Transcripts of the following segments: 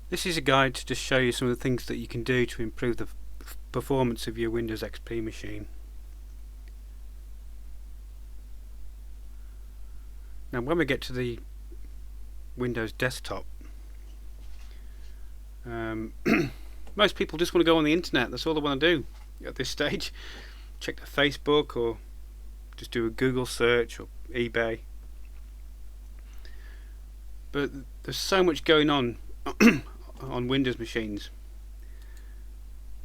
This is a guide to just show you some of the things that you can do to improve the performance of your Windows XP machine. Now when we get to the Windows desktop, most people just want to go on the internet. That's all they want to do at this stage. Check their Facebook or just do a Google search or eBay. But there's so much going on on Windows machines,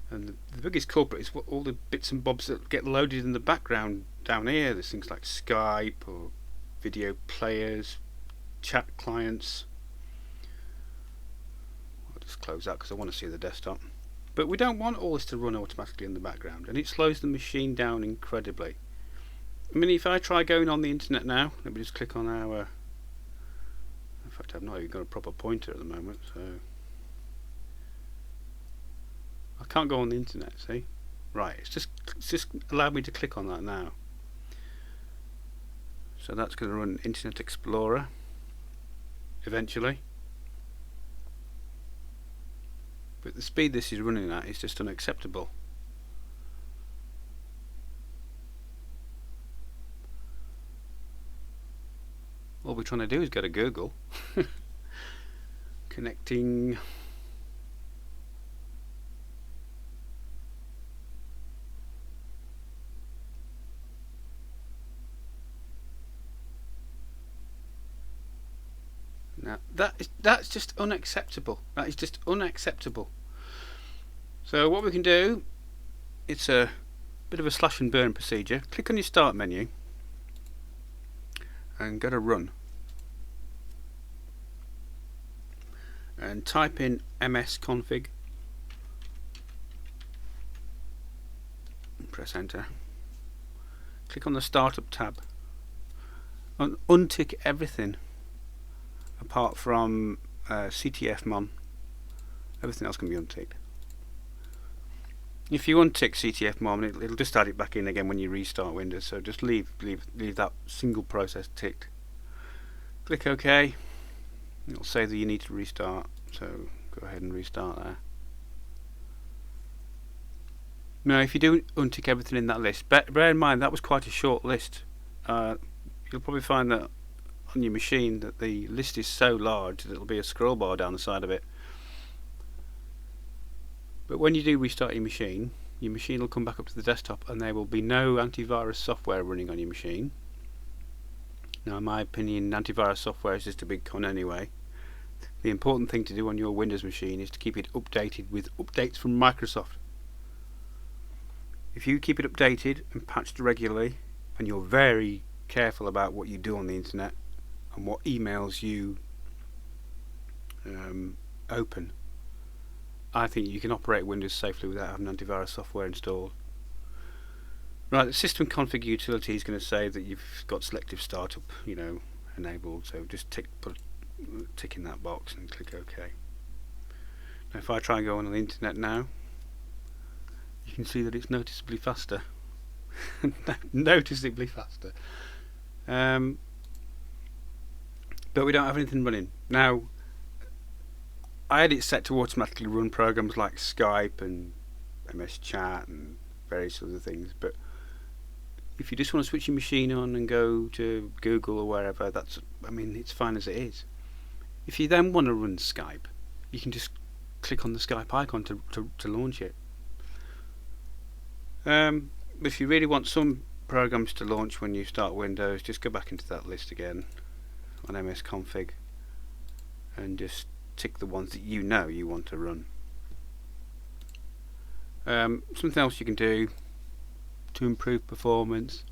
and the biggest culprit is all the bits and bobs that get loaded in the background down here. There's things like Skype or video players, chat clients. I'll just close that because I want to see the desktop. But we don't want all this to run automatically in the background, and it slows the machine down incredibly. I mean, if I try going on the internet now, let me just click on our... In fact, I've not even got a proper pointer at the moment, so I can't go on the internet. See, right? It's just allowed me to click on that now. So that's going to run Internet Explorer eventually. But the speed this is running at is just unacceptable. All we're trying to do is go to Google. Connecting. Now that's just unacceptable. That is just unacceptable. So what we can do, it's a bit of a slash and burn procedure. Click on your start menu and go to run and type in msconfig and press enter. Click on the startup tab and untick everything apart from CTFmon. Everything else can be unticked. If you untick CTFmon, it'll just add it back in again when you restart Windows, so just leave that single process ticked. Click OK. It'll say that you need to restart, so go ahead and restart there. Now if you do untick everything in that list, bear in mind that was quite a short list. You'll probably find that on your machine that the list is so large that it'll be a scroll bar down the side of it. But when you do restart your machine will come back up to the desktop and there will be no antivirus software running on your machine. Now in my opinion, antivirus software is just a big con anyway. The important thing to do on your Windows machine is to keep it updated with updates from Microsoft. If you keep it updated and patched regularly, and you're very careful about what you do on the internet and what emails you open, I think you can operate Windows safely without having antivirus software installed. Right, the system config utility is going to say that you've got selective startup, enabled. So just put a tick in that box and click OK. Now, if I try and go on the internet now, you can see that it's noticeably faster. Noticeably faster. But we don't have anything running now. I had it set to automatically run programs like Skype and MS Chat and various other things, but if you just want to switch your machine on and go to Google or wherever, it's fine as it is. If you then want to run Skype, you can just click on the Skype icon to launch it. If you really want some programs to launch when you start Windows, just go back into that list again on msconfig and just tick the ones that you want to run. Something else you can do to improve performance,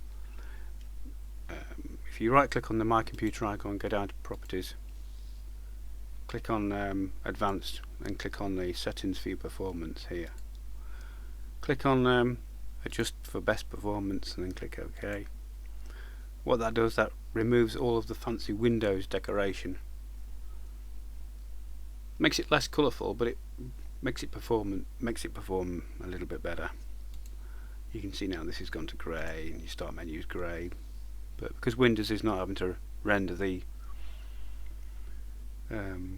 if you right click on the My Computer icon, go down to Properties, click on Advanced and click on the Settings for your performance here. Click on Adjust for best performance and then click OK. What that does, that removes all of the fancy Windows decoration. Makes it less colourful, but it makes it perform a little bit better. You can see now this has gone to grey and your start menu is grey, but because Windows is not having to render the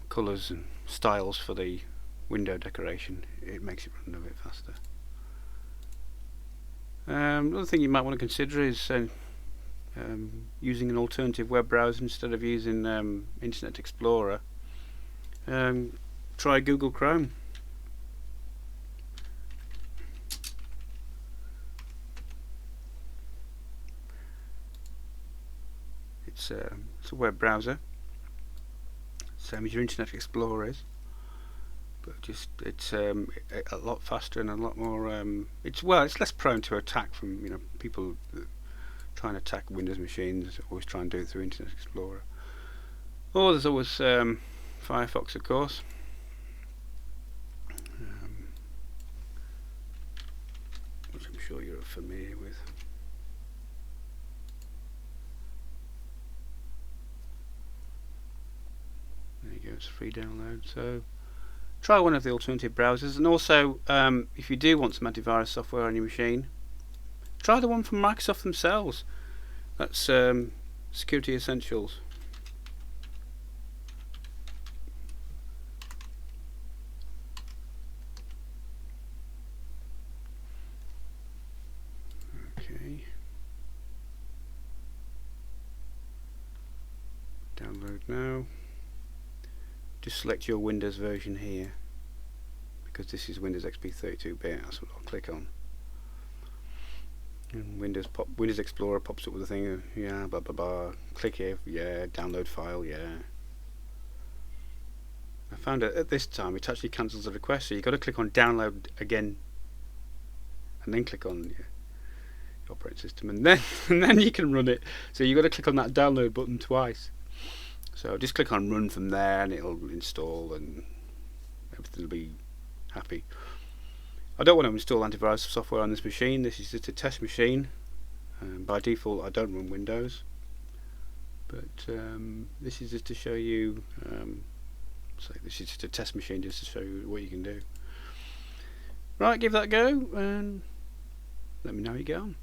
colours and styles for the window decoration, it makes it run a bit faster. Another thing you might want to consider is using an alternative web browser instead of using Internet Explorer. Try Google Chrome. It's a web browser, same as your Internet Explorer is, but just it's a lot faster and a lot more. It's less prone to attack from people that trying to attack Windows machines. Always try and do it through Internet Explorer. Or there's always Firefox, of course. Which I'm sure you're familiar with. There you go, it's a free download. So try one of the alternative browsers, and also if you do want some antivirus software on your machine, try the one from Microsoft themselves. That's Security Essentials. Okay. Download now. Just select your Windows version here, because this is Windows XP 32-bit. That's what I'll click on. And Windows Explorer pops up with a thing. Yeah, blah blah blah. Click here. Yeah, download file. Yeah. I found it at this time it actually cancels the request, so you've got to click on download again, and then click on your operating system, and then you can run it. So you've got to click on that download button twice. So just click on run from there, and it'll install, and everything will be happy. I don't want to install antivirus software on this machine. This is just a test machine. By default, I don't run Windows, but this is just to show you. So this is just a test machine, just to show you what you can do. Right, give that a go, and let me know how you get on.